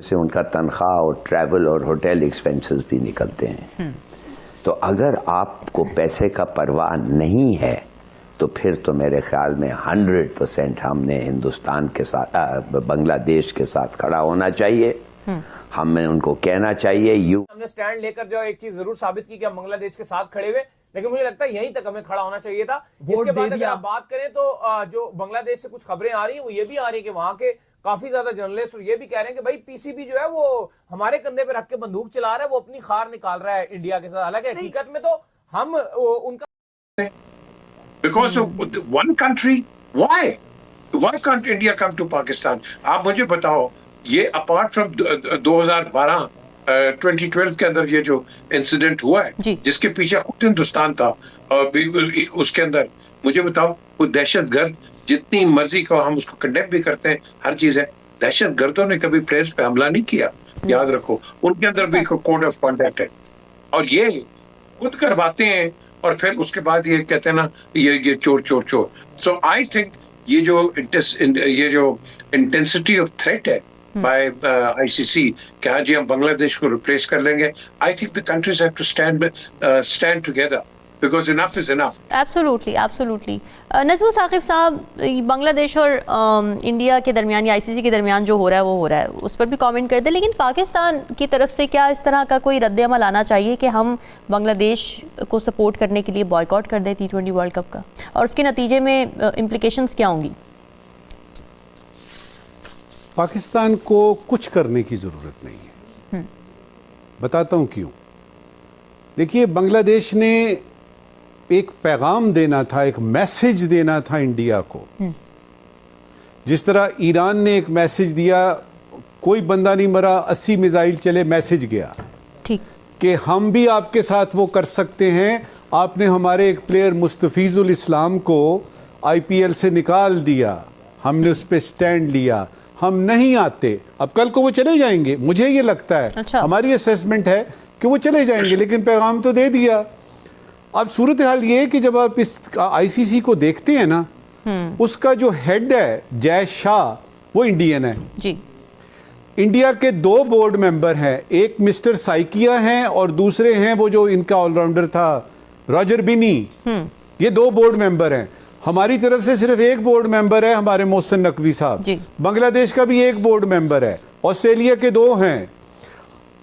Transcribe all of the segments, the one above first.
से उनका तनख्वाह और ट्रैवल और होटल एक्सपेंसेस भी निकलते हैं। तो अगर आपको पैसे का परवाह नहीं है तो फिर तो मेरे ख्याल में 100% हमने हिंदुस्तान के साथ बांग्लादेश के साथ खड़ा होना चाहिए। हमें उनको कहना चाहिए हमने स्टैंड लेकर जो एक चीज जरूर साबित की कि हम बांग्लादेश के साथ खड़े हुए, लेकिन मुझे लगता है यहीं तक हमें खड़ा होना चाहिए था। इसके बाद अगर आप बात करें तो जो बांग्लादेश से कुछ खबरें आ रही हैं वो ये भी आ रही है कि वहां के काफी ज्यादा जर्नलिस्ट ये भी कह रहे हैं कि भाई पीसीबी जो है वो हमारे कंधे पे रख के बंदूक चला रहा है, वो अपनी खार निकाल रहा है इंडिया के साथ। हालांकि हकीकत में तो हम उनका because one country why can't India come to Pakistan? आप मुझे बताओ, ये अपार्ट फ्रॉम 2012 2012 के अंदर ये जो इंसिडेंट हुआ है जिसके पीछे खुद हिंदुस्तान था, उसके अंदर मुझे बताओ कोई दहशतगर्द जितनी मर्जी का हम उसको कंडेम भी करते हैं, हर चीज है, दहशतगर्दों ने कभी प्लेयर्स पे हमला नहीं किया। याद रखो, उनके अंदर भी कोड ऑफ कॉन्डक्ट है और ये खुद करवाते हैं और फिर उसके बाद ये कहते हैं ना ये चोर चोर चोर। सो आई थिंक ये जो इंटेंसिटी ऑफ थ्रेट है by ICC कि हाँ जी हम बांग्लादेश को रिप्लेस कर लेंगे, I think the countries have to stand together because enough is enough. Absolutely. Nazmul Saqib साहब, बांग्लादेश और इंडिया के दरमियान या ICC के दरमियान जो हो रहा है वो हो रहा है, उस पर भी कमेंट कर दे, लेकिन पाकिस्तान की तरफ से क्या इस तरह का कोई रद्द अमल आना चाहिए कि हम बांग्लादेश को सपोर्ट करने के लिए बॉयकॉट कर दें T20 वर्ल्ड कप का, और उसके नतीजे में इम्प्लिकेशंस क्या होंगी? पाकिस्तान को कुछ करने की ज़रूरत नहीं है। बताता हूँ क्यों। देखिए, बांग्लादेश ने एक पैगाम देना था, एक मैसेज देना था इंडिया को। जिस तरह ईरान ने एक मैसेज दिया, कोई बंदा नहीं मरा, 80 मिसाइल चले, मैसेज गया ठीक कि हम भी आपके साथ वो कर सकते हैं। आपने हमारे एक प्लेयर मुस्तफीजुल इस्लाम को IPL से निकाल दिया, हमने उस पर स्टैंड लिया, हम नहीं आते। अब कल को वो चले जाएंगे, मुझे ये लगता है। अच्छा। हमारी असेसमेंट है कि वो चले जाएंगे, लेकिन पैगाम तो दे दिया। अब सूरत हाल ये है कि जब आप इस ICC को देखते हैं ना, उसका जो हेड है जय शाह, वो इंडियन है जी। इंडिया के 2 बोर्ड मेंबर हैं, एक मिस्टर साइकिया हैं और दूसरे हैं वो जो इनका ऑलराउंडर था रॉजर बिनी। ये 2 बोर्ड मेंबर हैं। हमारी तरफ से सिर्फ 1 बोर्ड मेंबर है, हमारे मोहसिन नकवी साहब। बांग्लादेश का भी 1 बोर्ड मेंबर है, ऑस्ट्रेलिया के 2 हैं।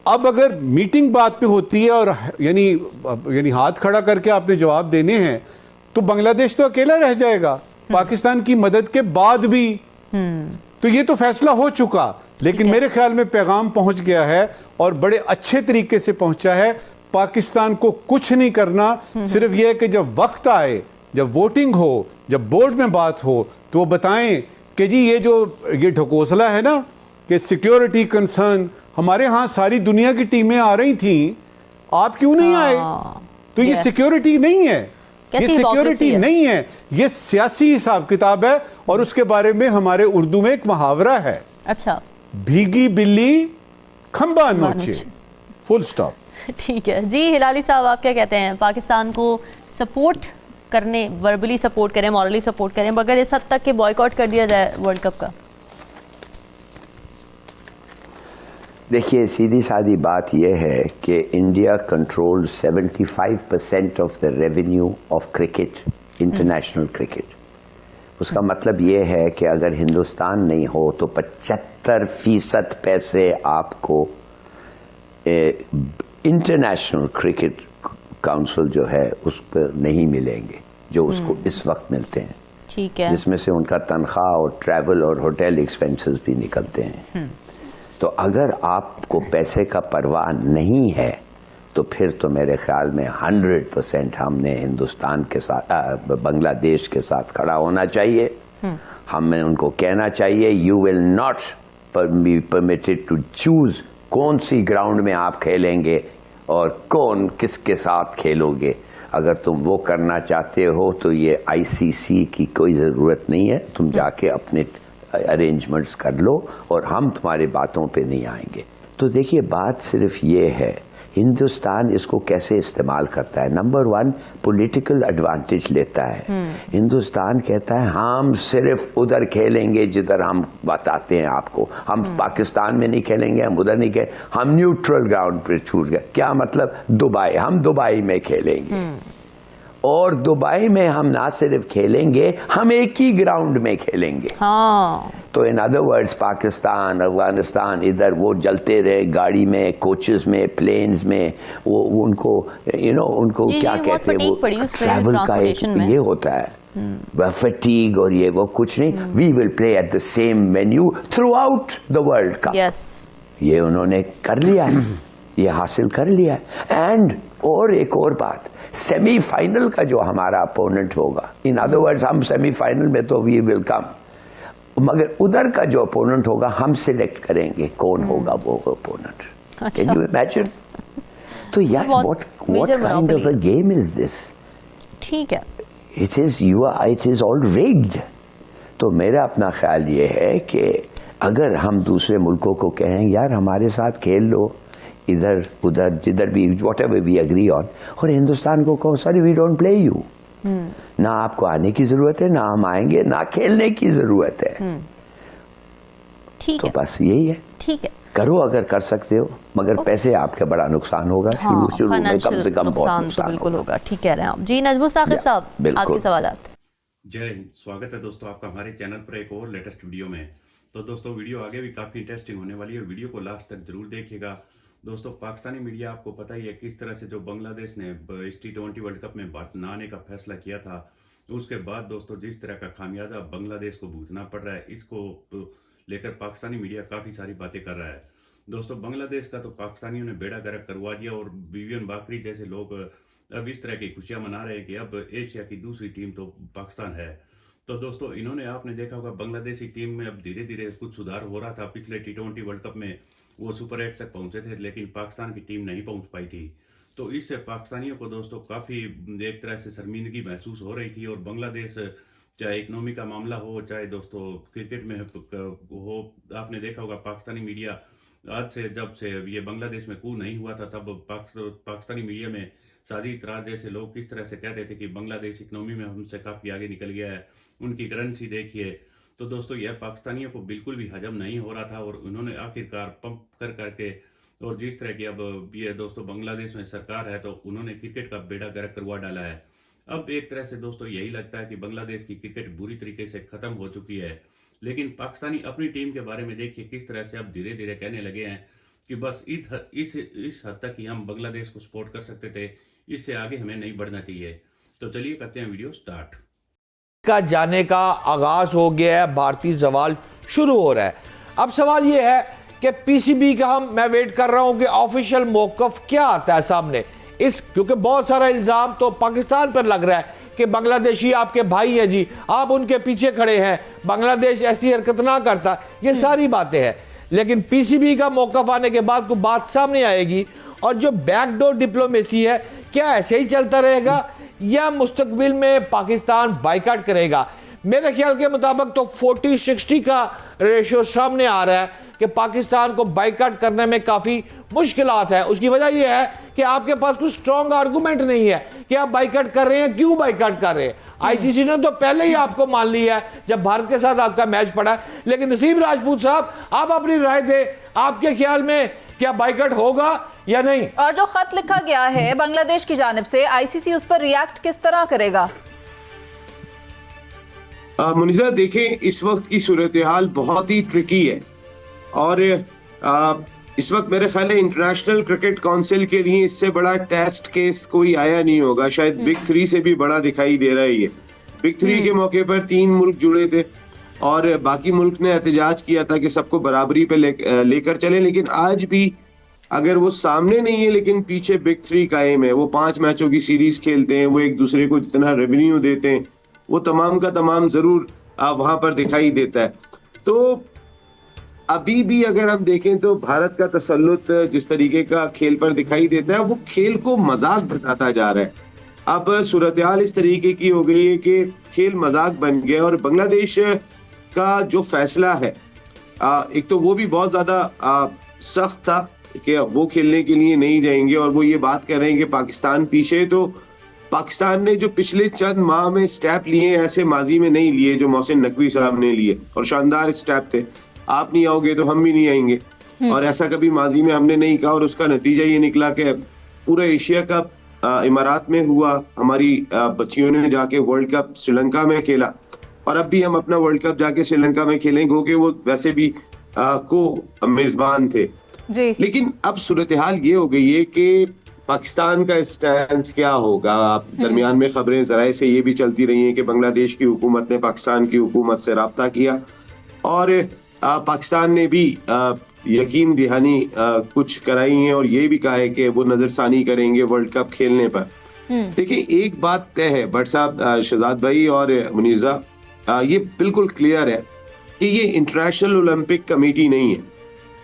अब अगर मीटिंग बात पे होती है और यानी हाथ खड़ा करके आपने जवाब देने हैं, तो बांग्लादेश तो अकेला रह जाएगा पाकिस्तान की मदद के बाद भी। तो ये तो फैसला हो चुका, लेकिन मेरे ख्याल में पैगाम पहुंच गया है और बड़े अच्छे तरीके से पहुंचा है। पाकिस्तान को कुछ नहीं करना, सिर्फ यह है कि जब वक्त आए, जब वोटिंग हो, जब बोर्ड में बात हो, तो वो बताएं कि जी ये ढकोसला है ना कि सिक्योरिटी कंसर्न, हमारे यहाँ सारी दुनिया की टीमें आ रही थी, आप क्यों नहीं आए? तो ये सिक्योरिटी नहीं है, ये सिक्योरिटी नहीं है, ये सियासी हिसाब किताब है। और उसके बारे में हमारे उर्दू में एक मुहावरा है, अच्छा, भीगी बिल्ली खंबा नोचे, फुल स्टॉप। ठीक है जी। हिलाली साहब, आप क्या कहते हैं? पाकिस्तान को सपोर्ट करने, वर्बली सपोर्ट करें, मॉरली सपोर्ट करें, मगर इस हद तक के बॉयकॉट कर दिया जाए वर्ल्ड कप का? देखिए, सीधी सादी बात यह है कि India control 75% of the revenue of cricket, international cricket. उसका मतलब यह है कि अगर हिंदुस्तान नहीं हो तो 75% पैसे आपको इंटरनेशनल क्रिकेट काउंसिल जो है उस पर नहीं मिलेंगे जो उसको इस वक्त मिलते हैं। ठीक है। जिसमें से उनका तनख्वाह और ट्रैवल और होटल एक्सपेंसेस भी निकलते हैं। तो अगर आपको पैसे का परवाह नहीं है तो फिर तो मेरे ख्याल में 100% हमने हिंदुस्तान के साथ बांग्लादेश के साथ खड़ा होना चाहिए। हमें उनको कहना चाहिए you will not be permitted to choose कौन सी ग्राउंड में आप खेलेंगे और कौन किसके साथ खेलोगे। अगर तुम वो करना चाहते हो तो ये ICC की कोई ज़रूरत नहीं है, तुम जाके अपने अरेंजमेंट्स कर लो और हम तुम्हारी बातों पे नहीं आएंगे। तो देखिए, बात सिर्फ ये है हिंदुस्तान इसको कैसे इस्तेमाल करता है? नंबर 1, पॉलिटिकल एडवांटेज लेता है। हिंदुस्तान कहता है हम सिर्फ उधर खेलेंगे जिधर हम बताते हैं आपको, हम पाकिस्तान में नहीं खेलेंगे, हम उधर नहीं खेलेंगे, हम न्यूट्रल ग्राउंड पर छूट गए। क्या मतलब? दुबई, हम दुबई में खेलेंगे, और दुबई में हम ना सिर्फ खेलेंगे, हम एक ही ग्राउंड में खेलेंगे। हाँ। तो in other words Pakistan, Afghanistan इधर वो जलते रहे गाड़ी में, कोचेस में, प्लेन्स में, वो उनको उनको क्या कहते हैं, वो ट्रैवल का एक ये होता है फटीग, और ये वो कुछ नहीं। We will play at the same venue throughout the world cup. ये उन्होंने कर लिया है, ये हासिल कर लिया है। एंड और एक और बात, सेमीफाइनल का जो हमारा अपोनेंट होगा, इन अदर वर्ड्स हम सेमीफाइनल में तो वी विल कम, मगर उधर का जो अपोनेंट होगा हम सिलेक्ट करेंगे कौन होगा वो अपोनेंट। Can you imagine? तो यार what kind of a game is this? ठीक है, इट इज ऑल रिग्ड। तो मेरा अपना ख्याल ये है कि अगर हम दूसरे मुल्कों को कहें यार हमारे साथ खेल लो, इधर उधर जिधर भी, whatever we agree on, और हिंदुस्तान को कहो sorry we don't play you, ना आपको आने की जरूरत है, ना हम आएंगे, ना खेलने की जरूरत है। ठीक तो है, बस यही है। ठीक है, करो अगर कर सकते हो, मगर पैसे आपके बड़ा नुकसान होगा। शुरू में कम से कम बहुत नुकसान बिल्कुल होगा। ठीक कह रहे हैं आप जी। नजमुल साकिब साहब, आज के सवालात। जय हिंद, स्वागत है दोस्तों आपका हमारे चैनल पर एक और लेटेस्ट वीडियो में। तो दोस्तों वीडियो आगे भी काफ़ी इंटरेस्टिंग होने वाली है, वीडियो को लास्ट तक जरूर देखिएगा। दोस्तों पाकिस्तानी मीडिया आपको पता ही है किस तरह से जो बांग्लादेश ने इस T20 वर्ल्ड कप में भारत न आने का फैसला किया था, उसके बाद दोस्तों जिस तरह का खामियाजा बांग्लादेश को भुगतना पड़ रहा है, इसको लेकर पाकिस्तानी मीडिया काफ़ी सारी बातें कर रहा है। दोस्तों बांग्लादेश का तो पाकिस्तानियों ने बेड़ा गर्क करवा दिया, और विवियन बाकरी जैसे लोग अब इस तरह की खुशियां मना रहे हैं कि अब एशिया की दूसरी टीम तो पाकिस्तान है। तो दोस्तों इन्होंने, आपने देखा होगा बांग्लादेशी टीम में अब धीरे धीरे कुछ सुधार हो रहा था। पिछले T20 वर्ल्ड कप में वो सुपर 8 तक पहुंचे थे, लेकिन पाकिस्तान की टीम नहीं पहुंच पाई थी। तो इससे पाकिस्तानियों को दोस्तों काफ़ी एक तरह से शर्मिंदगी महसूस हो रही थी। और बांग्लादेश चाहे इकोनॉमी का मामला हो, चाहे दोस्तों क्रिकेट में हो, आपने देखा होगा पाकिस्तानी मीडिया आज से, जब से ये बांग्लादेश में कूच नहीं हुआ था, तब पाकिस्तानी मीडिया में साजिद इतरार जैसे लोग किस तरह से कहते थे कि बांग्लादेश इकोनॉमी में हमसे काफ़ी आगे निकल गया है, उनकी करेंसी देखिए। तो दोस्तों यह पाकिस्तानियों को बिल्कुल भी हजम नहीं हो रहा था, और उन्होंने आखिरकार पंप कर करके, और जिस तरह की अब ये दोस्तों बांग्लादेश में सरकार है, तो उन्होंने क्रिकेट का बेड़ा गर्क करवा डाला है। अब एक तरह से दोस्तों यही लगता है कि बांग्लादेश की क्रिकेट बुरी तरीके से खत्म हो चुकी है। लेकिन पाकिस्तानी अपनी टीम के बारे में देखिए किस तरह से अब धीरे धीरे कहने लगे हैं कि बस इस हद तक ही हम बांग्लादेश को सपोर्ट कर सकते थे, इससे आगे हमें नहीं बढ़ना चाहिए। तो चलिए करते हैं वीडियो स्टार्ट। का जाने का आगाज हो गया है, भारतीय सवाल शुरू हो रहा है। अब सवाल यह है कि पीसीबी का मैं वेट कर रहा हूं कि ऑफिशियल मौकफ क्या आता है सामने, क्योंकि बहुत सारा इल्जाम तो पाकिस्तान पर लग रहा है कि बांग्लादेशी आपके भाई हैं जी, आप उनके पीछे खड़े हैं, बांग्लादेश ऐसी हरकत ना करता, ये सारी बातें हैं। लेकिन पीसीबी का मौकफ आने के बाद कोई बात सामने आएगी, और जो बैकडोर डिप्लोमेसी है, क्या ऐसे ही चलता रहेगा या मुस्तकबिल में पाकिस्तान बाइकाट करेगा? मेरे ख्याल के मुताबिक तो 40-60 का रेशियो सामने आ रहा है कि पाकिस्तान को बाइकाट करने में काफ़ी मुश्किलात है। उसकी वजह यह है कि आपके पास कुछ स्ट्रॉन्ग आर्गूमेंट नहीं है कि आप बाइकाट कर रहे हैं, क्यों बाइकाट कर रहे हैं। आईसीसी ने तो पहले ही आपको मान लिया है जब भारत के साथ आपका मैच पड़ा। लेकिन नसीब राजपूत साहब, आप अपनी राय दें, आपके ख्याल में क्या बाइकाट होगा या नहीं? और जो खत लिखा गया है बांग्लादेश की जानिब से, आईसीसी उस पर रिएक्ट किस तरह करेगा? मुनीजा देखें, इस वक्त की सूरत हाल बहुत ही ट्रिकी है, और इस वक्त मेरे ख्याल है इंटरनेशनल क्रिकेट काउंसिल के लिए इससे बड़ा टेस्ट केस कोई आया नहीं होगा। शायद बिग 3 से भी बड़ा दिखाई दे रहा है ये। बिग 3 के मौके पर 3 मुल्क जुड़े थे, और बाकी मुल्क ने एहतजाज किया था कि सबको बराबरी पे लेकर चले। लेकिन आज भी अगर वो सामने नहीं है, लेकिन पीछे बिग 3 कायम है, वो 5 मैचों की सीरीज खेलते हैं, वो एक दूसरे को जितना रेवेन्यू देते हैं, वो तमाम का तमाम जरूर वहां पर दिखाई देता है। तो अभी भी अगर हम देखें तो भारत का तसल्लुत जिस तरीके का खेल पर दिखाई देता है, वो खेल को मजाक बनाता जा रहा है। अब सूरत हाल इस तरीके की हो गई है कि खेल मजाक बन गया, और बांग्लादेश का जो फैसला है, एक तो वो भी बहुत ज्यादा सख्त था, कि वो खेलने के लिए नहीं जाएंगे और वो ये बात कर रहे हैं कि पाकिस्तान पीछे है, तो पाकिस्तान ने जो पिछले चंद माह में स्टेप लिए ऐसे माजी में नहीं लिए जो मोहसिन नकवी साहब ने लिए, और शानदार स्टेप थे। आप नहीं आओगे तो हम भी नहीं आएंगे, और ऐसा कभी माजी में हमने नहीं कहा, और उसका नतीजा ये निकला कि पूरा एशिया कप इमारात में हुआ, हमारी बच्चियों ने जाके वर्ल्ड कप श्रीलंका में खेला, और अब भी हम अपना वर्ल्ड कप जाके श्रीलंका में खेलेंगे, क्योंकि वो वैसे भी को मेजबान थे जी। लेकिन अब सूरत हाल ये हो गई है कि पाकिस्तान का स्टैंड क्या होगा। आप दरमियान में खबरें जराए से ये भी चलती रही हैं कि बांग्लादेश की हुकूमत ने पाकिस्तान की हुकूमत से राब्ता किया, और पाकिस्तान ने भी यकीन दहानी कुछ कराई है, और ये भी कहा है कि वो नजरसानी करेंगे वर्ल्ड कप खेलने पर। देखिए, एक बात तय है भट्ट साहब, शहजाद भाई और मुनीजा, ये बिल्कुल क्लियर है कि ये इंटरनेशनल ओलंपिक कमेटी नहीं है,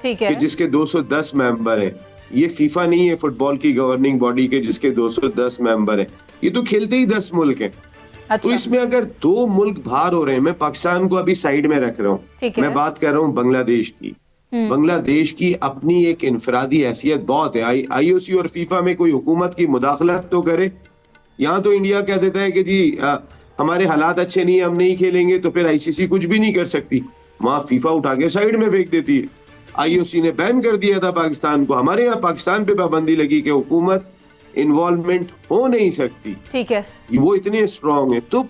ठीक है, कि जिसके 210 मेंबर हैं। ये फीफा नहीं है फुटबॉल की गवर्निंग बॉडी के जिसके 210 मेंबर हैं। ये तो खेलते ही 10 मुल्क हैं। अच्छा। तो इसमें अगर 2 मुल्क बाहर हो रहे हैं, मैं पाकिस्तान को अभी साइड में रख रहा हूँ, मैं बात कर रहा हूँ बांग्लादेश की। बांग्लादेश की अपनी एक इनफरादी हैसियत बहुत है। आईओसी और फीफा में कोई हुकूमत की मुदाखलत तो करे। यहाँ तो इंडिया कह देता है कि जी हमारे हालात अच्छे नहीं है, हम नहीं खेलेंगे, तो फिर आईसीसी कुछ भी नहीं कर सकती। वहां फीफा उठा के साइड में फेंक देती है। आईओसी ने बैन कर दिया था पाकिस्तान को, हमारे यहाँ पाकिस्तान पे पाबंदी लगी कि हुकूमत इन्वॉल्वमेंट हो नहीं सकती, ठीक है, वो इतने स्ट्रॉन्ग है। तो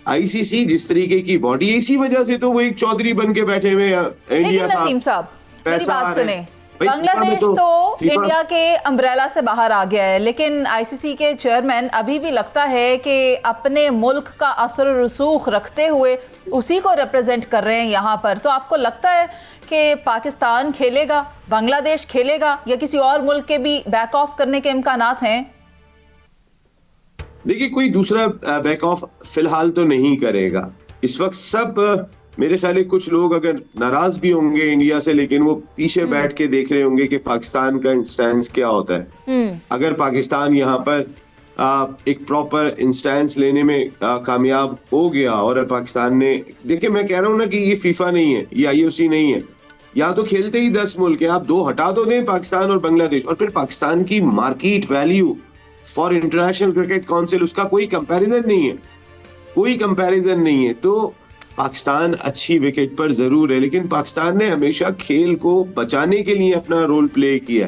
आईसीसी जिस तरीके की बॉडी है, इसी वजह से तो वो एक चौधरी बन के बैठे हुए इंडिया नसीम साहब, मेरी बात सुने, भाई, बांग्लादेश तो इंडिया के अम्ब्रेला से बाहर आ गया है, लेकिन आईसीसी के चेयरमैन अभी भी लगता है कि अपने मुल्क का असर रसूख रखते हुए उसी को रिप्रेजेंट कर रहे हैं यहाँ पर। तो आपको लगता है कि पाकिस्तान खेलेगा, बांग्लादेश खेलेगा, या किसी और मुल्क के भी बैक ऑफ करने के इम्कानात हैं? देखिए, कोई दूसरा बैक ऑफ फिलहाल तो नहीं करेगा इस वक्त। सब मेरे ख्याल है कुछ लोग अगर नाराज भी होंगे इंडिया से, लेकिन वो पीछे बैठ के देख रहे होंगे कि पाकिस्तान का इंस्टेंस क्या होता है। अगर पाकिस्तान यहाँ पर एक प्रॉपर इंस्टेंस लेने में कामयाब हो गया, और पाकिस्तान ने, देखिए मैं कह रहा हूँ ना कि ये फीफा नहीं है, ये आईओसी नहीं है, यहाँ तो खेलते ही 10 मुल्क है। आप 2 हटा दो दें, पाकिस्तान और बांग्लादेश, और फिर पाकिस्तान की market value for international cricket council, उसका कोई कंपैरिजन नहीं है, कोई कंपैरिजन नहीं है। तो पाकिस्तान अच्छी विकेट पर जरूर है, लेकिन पाकिस्तान ने हमेशा खेल को बचाने के लिए अपना रोल प्ले किया,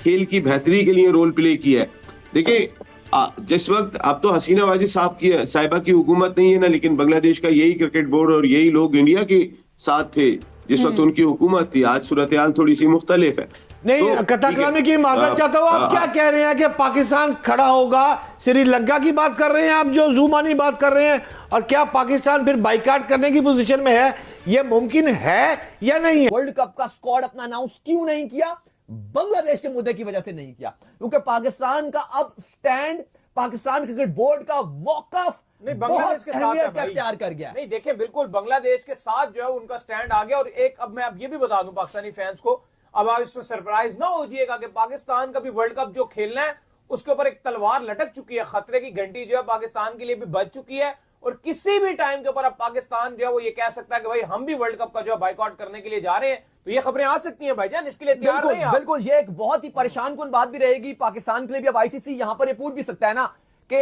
खेल की बेहतरी के लिए रोल प्ले किया है। देखिए, जिस वक्त अब तो हसीना वाजिद साहिबा की हुकूमत नहीं है ना, लेकिन बांग्लादेश का यही क्रिकेट बोर्ड और यही लोग इंडिया के साथ थे जिस वक्त उनकी हुकूमत थी। आज सूरत हाल थोड़ी सी मुख्तलिफ है। नहीं, तो कथाकलामी की माजरत चाहता हूँ, आप क्या कह रहे हैं कि पाकिस्तान खड़ा होगा? श्रीलंका की बात कर रहे हैं आप, जो ज़ुमानी बात कर रहे हैं, और क्या पाकिस्तान फिर बाइकाट करने की पोजीशन में है? यह मुमकिन है या नहीं है? वर्ल्ड कप का स्क्वाड अपना अनाउंस क्यों नहीं किया? बांग्लादेश के मुद्दे की वजह से नहीं किया, क्योंकि पाकिस्तान का अब स्टैंड, पाकिस्तान क्रिकेट बोर्ड का मौकफ नहीं, बांग्लादेश के साथ है भाई। इख्तियार कर गया। नहीं, देखिए, बिल्कुल बांग्लादेश के साथ जो है उनका स्टैंड आ गया। और एक, अब मैं अब ये भी बता दूं पाकिस्तानी फैंस को, अब आप इसमें सरप्राइज ना हो जाइएगा कि पाकिस्तान का भी वर्ल्ड कप जो खेलना है उसके ऊपर एक तलवार लटक चुकी है, खतरे की घंटी जो है पाकिस्तान के लिए भी बज चुकी है, और किसी भी टाइम के ऊपर अब पाकिस्तान जो है वो ये कह सकता है कि भाई हम भी वर्ल्ड कप का जो है बाइकआउट करने के लिए जा रहे हैं। तो ये खबरें आ सकती हैं भाईजान, इसके लिए तैयार नहीं आप? बिल्कुल, ये एक बहुत ही परेशान कुन बात भी रहेगी पाकिस्तान के लिए भी। अब आईसीसी यहां पर ये पूछ भी सकता है ना कि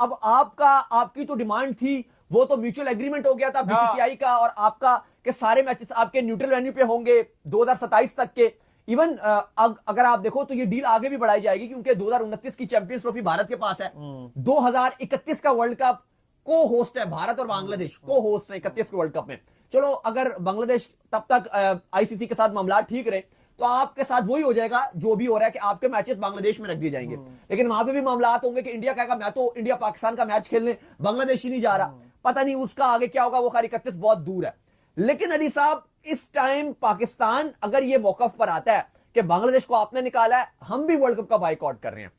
अब आपकी तो डिमांड थी, वो तो म्यूचुअल एग्रीमेंट हो गया था बीसीसीआई का और आपका, कि सारे मैचेस आपके न्यूट्रल वेन्यू पे होंगे 2027 तक के। इवन अगर आप देखो तो ये डील आगे भी बढ़ाई जाएगी, क्योंकि 2029 की चैंपियंस ट्रॉफी भारत के पास है, 2031 का वर्ल्ड कप को होस्ट है भारत और बांग्लादेश, को होस्ट है 31 के वर्ल्ड कप में। चलो, अगर बांग्लादेश तब तक आईसीसी के साथ मामला ठीक रहे तो आपके साथ वही हो जाएगा जो भी हो रहा है कि आपके मैचेस बांग्लादेश में रख दिए जाएंगे। लेकिन वहां पे भी मामला होंगे कि इंडिया कहेगा मैं तो इंडिया पाकिस्तान का मैच खेलने बांग्लादेश ही नहीं जा रहा। पता नहीं उसका आगे क्या होगा, वो खैर 31 बहुत दूर है। लेकिन अली साहब, इस टाइम पाकिस्तान अगर ये मौकफ पर आता है कि बांग्लादेश को आपने निकाला है, हम भी वर्ल्ड कप का बाइकआउट कर रहे हैं,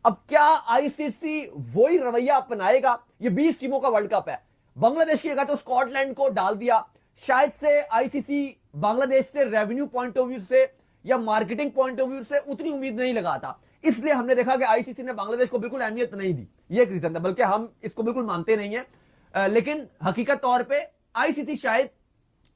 अब क्या आईसीसी वही रवैया अपनाएगा? ये 20 टीमों का वर्ल्ड कप है, बांग्लादेश की जगह तो स्कॉटलैंड को डाल दिया। शायद से आईसीसी बांग्लादेश से रेवेन्यू पॉइंट ऑफ व्यू से या मार्केटिंग पॉइंट ऑफ व्यू से उतनी उम्मीद नहीं लगाता, इसलिए हमने देखा कि आईसीसी ने बांग्लादेश को बिल्कुल अहमियत नहीं दी। ये एक रीजन था, बल्कि हम इसको बिल्कुल मानते नहीं है। लेकिन हकीकत तौर पे आईसीसी शायद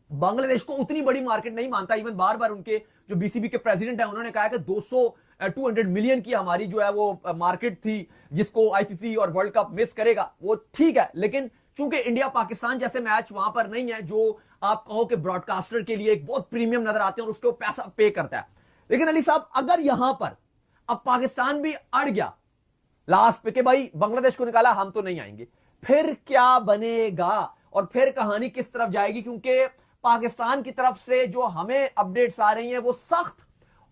बांग्लादेश को उतनी बड़ी मार्केट नहीं मानता। इवन बार बार उनके जो बीसीबी के प्रेसिडेंट है उन्होंने कहा है कि 200 मिलियन की हमारी जो है वो मार्केट थी जिसको आईसीसी और वर्ल्ड कप मिस करेगा, वो ठीक है, लेकिन चूंकि इंडिया पाकिस्तान जैसे मैच वहां पर नहीं है जो आप कहो कि ब्रॉडकास्टर के लिए एक बहुत प्रीमियम नजर आते हैं और उसको पैसा पे करता है। लेकिन अली साहब अगर यहां पर अब पाकिस्तान भी अड़ गया लास्ट पे कि भाई बांग्लादेश को निकाला हम तो नहीं आएंगे, फिर क्या बनेगा और फिर कहानी किस तरफ जाएगी? क्योंकि पाकिस्तान की तरफ से जो हमें अपडेट्स आ रही हैं वो सख्त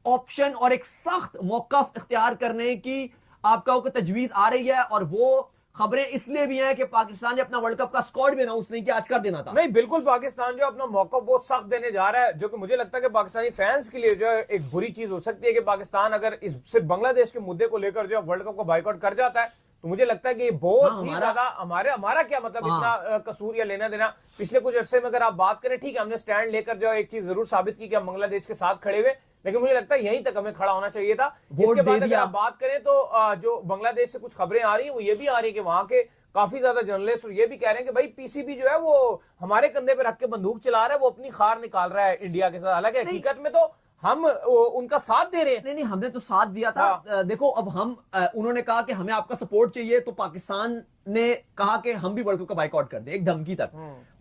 ऑप्शन और एक सख्त मौकफ इख्तियार करने की आपका तजवीज आ रही है, और वो खबरें इसलिए भी हैं कि पाकिस्तान ने अपना वर्ल्ड कप का स्क्वाड भी अनाउंस नहीं किया, आज कर देना था। नहीं, बिल्कुल पाकिस्तान जो अपना मौका बहुत सख्त देने जा रहा है, जो कि मुझे लगता है कि पाकिस्तानी फैंस के लिए जो है एक बुरी चीज हो सकती है कि पाकिस्तान अगर इस सिर्फ बांग्लादेश के मुद्दे को लेकर जो वर्ल्ड कप को बाइकआउट कर जाता है तो मुझे लगता है कि बहुत ही ज्यादा हमारा क्या मतलब इतना कसूर या लेना देना। पिछले कुछ अरसे में अगर आप बात करें, ठीक है हमने स्टैंड लेकर जो एक चीज जरूर साबित की कि हम बांग्लादेश के साथ खड़े हुए, लेकिन मुझे लगता है यहीं तक हमें खड़ा होना चाहिए था। इसके बाद अगर आप बात करें तो जो बांग्लादेश से कुछ खबरें आ रही है वो ये भी आ रही है कि वहां के काफी ज्यादा जर्नलिस्ट और ये भी कह रहे हैं कि भाई पीसीबी जो है वो हमारे कंधे पे रख के बंदूक चला रहा है, वो अपनी खार निकाल रहा है इंडिया के साथ। हालांकि हकीकत में तो हम उनका साथ दे रहे हैं। नहीं, हमने तो साथ दिया था। देखो अब हम उन्होंने कहा कि हमें आपका सपोर्ट चाहिए, तो पाकिस्तान ने कहा कि हम भी वर्ल्ड कप का बाइकआउट कर दें, एक धमकी तक।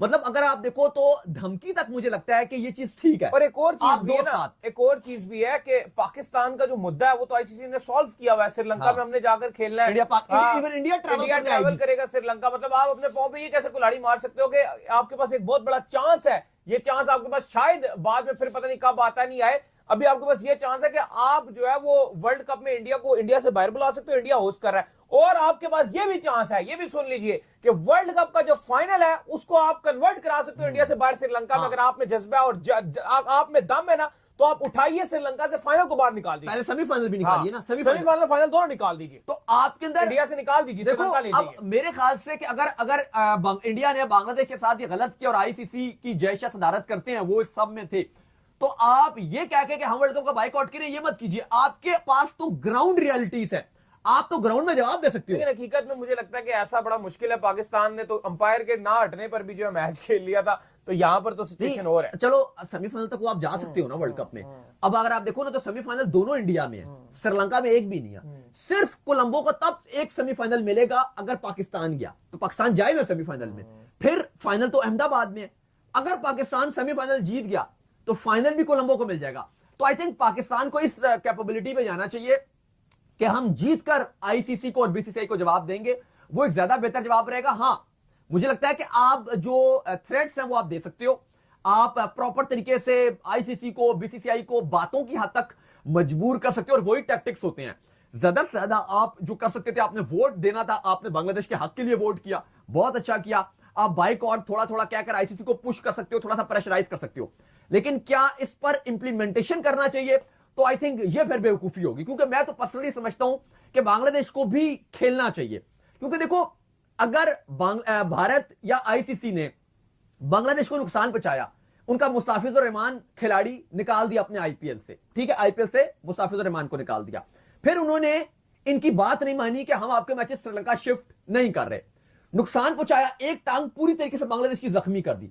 मतलब अगर आप देखो तो धमकी तक मुझे लगता है कि ये चीज ठीक है। और एक और चीज भी है ना, एक और चीज भी है कि पाकिस्तान का जो मुद्दा है वो तो आईसीसी ने सॉल्व किया हुआ है। श्रीलंका में हमने जाकर खेलना है, इंडिया ट्रैवल करेगा श्रीलंका। मतलब आप अपने पांव पे ये कैसे कुल्हाड़ी मार सकते हो कि आपके पास एक बहुत बड़ा चांस है, ये चांस आपके पास शायद बाद में फिर पता नहीं कब आता नहीं आए, अभी आपके पास ये चांस है कि आप जो है वो वर्ल्ड कप में इंडिया से बाहर बुला सकते हो, इंडिया होस्ट कर रहा है। और आपके पास ये भी चांस है, ये भी सुन लीजिए कि वर्ल्ड कप का जो फाइनल है उसको आप कन्वर्ट करा सकते हो इंडिया से बाहर श्रीलंका में। अगर आप में जज्बा और आप में दम है ना तो आप उठाइए श्रीलंका से, फाइनल को बाहर निकाल दीजिए। पहले सेमीफाइनल भी निकालिए ना, सेमीफाइनल फाइनल दोनों निकाल दीजिए। तो आपके अंदर इंडिया से निकाल दीजिए, देखो अब मेरे ख्याल से कि अगर इंडिया ने बांग्लादेश के साथ ये गलत किया और आईसीसी की जयशा सदारत करते हैं, वो इस सब में थे, तो आप ये कह के कि हम वर्ल्ड कप का बाइकआउट करें ये मत कीजिए। आपके पास तो ग्राउंड रियलिटीज है, आप तो ग्राउंड में जवाब दे सकते हो। लेकिन हकीकत में मुझे लगता है कि ऐसा बड़ा मुश्किल है। पाकिस्तान ने तो अंपायर के ना हटने पर भी जो है मैच खेल लिया था, तो यहां पर तो सिचुएशन और है। चलो सेमीफाइनल तक वो आप जा सकते हो ना वर्ल्ड कप में। अब अगर आप देखो ना तो सेमीफाइनल दोनों इंडिया में है, श्रीलंका में एक भी नहीं है। सिर्फ कोलंबो को तब एक सेमीफाइनल मिलेगा अगर पाकिस्तान गया, तो पाकिस्तान जाएगा सेमीफाइनल में, फिर फाइनल तो अहमदाबाद में है। अगर पाकिस्तान सेमीफाइनल जीत गया तो फाइनल भी कोलंबो को मिल जाएगा। तो आई थिंक पाकिस्तान को इस कैपेबिलिटी पे जाना चाहिए कि हम जीतकर आईसीसी को और बीसीसीआई को जवाब देंगे, वो एक ज्यादा बेहतर जवाब रहेगा। हां, मुझे लगता है कि आप जो थ्रेट्स हैं वो आप दे सकते हो, आप प्रॉपर तरीके से आईसीसी को बीसीसीआई को बातों की हद तक मजबूर कर सकते हो, और वही टैक्टिक्स होते हैं। ज्यादा से ज्यादा आप जो कर सकते थे, आपने वोट देना था, आपने बांग्लादेश के हक के लिए वोट किया, बहुत अच्छा किया। आप बाइकआउट थोड़ा थोड़ा कहकर आईसीसी को पुश कर सकते हो, थोड़ा सा प्रेशराइज कर सकते हो, लेकिन क्या इस पर इंप्लीमेंटेशन करना चाहिए? तो आई थिंक ये फिर बेवकूफी होगी, क्योंकि मैं तो पर्सनली समझता हूं कि बांग्लादेश को भी खेलना चाहिए। क्योंकि देखो अगर भारत या आईसीसी ने बांग्लादेश को नुकसान पहुंचाया, उनका मुस्ताफिजुर रहमान खिलाड़ी निकाल दिया अपने आईपीएल से, ठीक है, आईपीएल से मुस्ताफिजुर रहमान को निकाल दिया, फिर उन्होंने इनकी बात नहीं मानी कि हम आपके मैचेस श्रीलंका शिफ्ट नहीं कर रहे, नुकसान पहुंचाया, एक टांग पूरी तरीके से बांग्लादेश की जख्मी कर दी।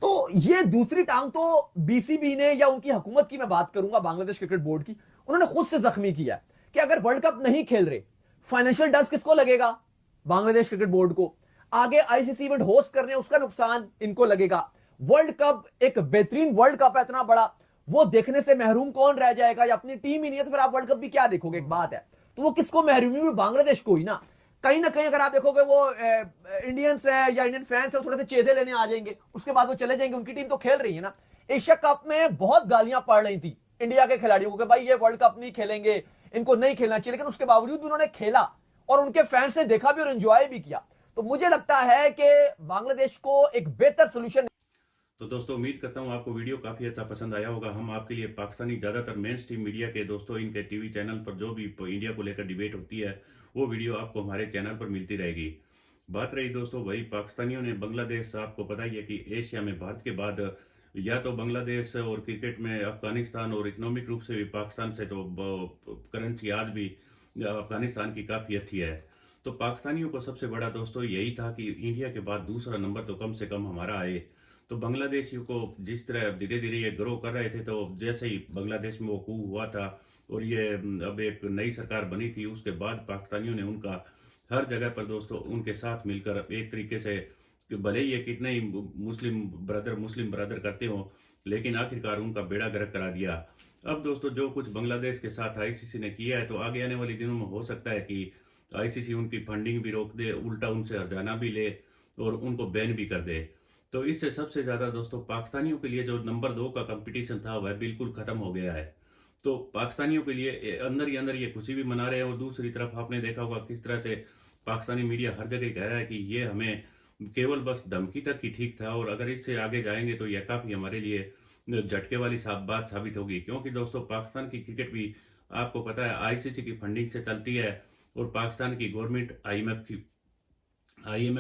तो ये दूसरी टांग तो बीसीबी ने या उनकी हुकूमत की मैं बात करूंगा, बांग्लादेश क्रिकेट बोर्ड की, उन्होंने खुद से जख्मी किया कि अगर वर्ल्ड कप नहीं खेल रहे, फाइनेंशियल डस्ट किसको लगेगा? बांग्लादेश क्रिकेट बोर्ड को। आगे आईसीसी इवेंट होस्ट करने उसका नुकसान इनको लगेगा। वर्ल्ड कप एक बेहतरीन वर्ल्ड कप है इतना बड़ा, वो देखने से महरूम कौन रह जाएगा? या अपनी टीम ही नहीं है तो फिर आप वर्ल्ड कप भी क्या देखोगे? एक बात है, तो वो किसको महरूमी में? बांग्लादेश को ही ना। कहीं ना कहीं अगर आप देखोगे वो इंडियंस है या इंडियन फैंस है, थोड़े से चेजे लेने आ जाएंगे, उसके बाद वो चले जाएंगे। उनकी टीम तो खेल रही है ना। एशिया कप में बहुत गालियां पड़ रही थी इंडिया के खिलाड़ियों को कि भाई ये वर्ल्ड कप नहीं खेलेंगे, इनको नहीं खेलना चाहिए, लेकिन उसके बावजूद भी उन्होंने खेला और उनके फैंस ने देखा भी और एंजॉय भी किया। तो मुझे लगता है कि बांग्लादेश को एक बेहतर सोल्यूशन। तो दोस्तों उम्मीद करता हूँ आपको वीडियो काफ़ी अच्छा पसंद आया होगा। हम आपके लिए पाकिस्तानी ज़्यादातर मेन स्ट्रीम मीडिया के दोस्तों इनके टीवी चैनल पर जो भी इंडिया को लेकर डिबेट होती है वो वीडियो आपको हमारे चैनल पर मिलती रहेगी। बात रही दोस्तों वही पाकिस्तानियों ने बांग्लादेश, आपको पता ही है कि एशिया में भारत के बाद या तो बांग्लादेश और क्रिकेट में अफगानिस्तान, और इकोनॉमिक रूप से भी पाकिस्तान से तो करेंसी आज भी अफगानिस्तान की काफ़ी अच्छी है। तो पाकिस्तानियों को सबसे बड़ा दोस्तों यही था कि इंडिया के बाद दूसरा नंबर तो कम से कम हमारा आए। तो बांग्लादेशियों को जिस तरह धीरे धीरे ये ग्रो कर रहे थे, तो जैसे ही बांग्लादेश में वो कू हुआ था और ये अब एक नई सरकार बनी थी, उसके बाद पाकिस्तानियों ने उनका हर जगह पर दोस्तों उनके साथ मिलकर एक तरीके से, भले ही ये कितने ही मुस्लिम ब्रदर करते हो, लेकिन आखिरकार उनका बेड़ा गर्क करा दिया। अब दोस्तों जो कुछ बांग्लादेश के साथ आईसीसी ने किया है, तो आगे आने वाले दिनों में हो सकता है कि आईसीसी उनकी फंडिंग भी रोक दे, उल्टा उनसे हर्जाना भी ले और उनको बैन भी कर दे। तो इससे सबसे ज्यादा दोस्तों पाकिस्तानियों के लिए जो नंबर 2 का कंपटीशन था वह बिल्कुल खत्म हो गया है। तो पाकिस्तानियों के लिए अंदर ही अंदर ये खुशी भी मना रहे हैं, और दूसरी तरफ आपने देखा होगा किस तरह से पाकिस्तानी मीडिया हर जगह कह रहा है कि ये हमें केवल बस धमकी तक ही ठीक था, और अगर इससे आगे जाएंगे तो यह काफी हमारे लिए झटके वाली बात साबित होगी। क्योंकि दोस्तों पाकिस्तान की क्रिकेट भी आपको पता है आईसीसी की फंडिंग से चलती है, और पाकिस्तान की गवर्नमेंट आईएमएफ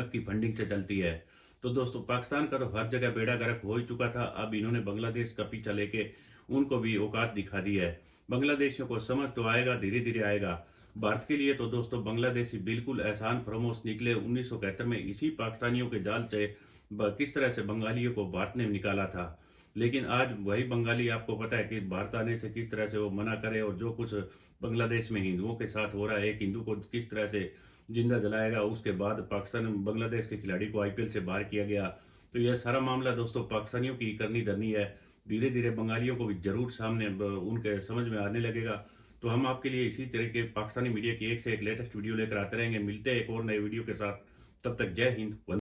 की फंडिंग से चलती है। तो दोस्तों पाकिस्तान का तो हर जगह बेड़ा गर्क हो ही चुका था, अब इन्होंने बांग्लादेश का पीछा लेके उनको भी औकात दिखा दी है। बांग्लादेशियों को समझ तो आएगा, धीरे धीरे आएगा। भारत के लिए तो दोस्तों बांग्लादेशी बिल्कुल एहसान फरामोश निकले। 1971 में इसी पाकिस्तानियों के जाल से किस तरह से बंगालियों को भारत ने निकाला था, लेकिन आज वही बंगाली आपको पता है कि भारत आने से किस तरह से वो मना करे, और जो कुछ बांग्लादेश में हिंदुओं के साथ हो रहा है, एक हिंदू को किस तरह से जिंदा जलाएगा, उसके बाद पाकिस्तान बांग्लादेश के खिलाड़ी को आईपीएल से बाहर किया गया। तो यह सारा मामला दोस्तों पाकिस्तानियों की करनी धरनी है। धीरे धीरे बंगालियों को भी जरूर सामने उनके समझ में आने लगेगा। तो हम आपके लिए इसी तरह के पाकिस्तानी मीडिया की एक से एक लेटेस्ट वीडियो लेकर आते रहेंगे। मिलते हैं एक और नए वीडियो के साथ, तब तक जय हिंद।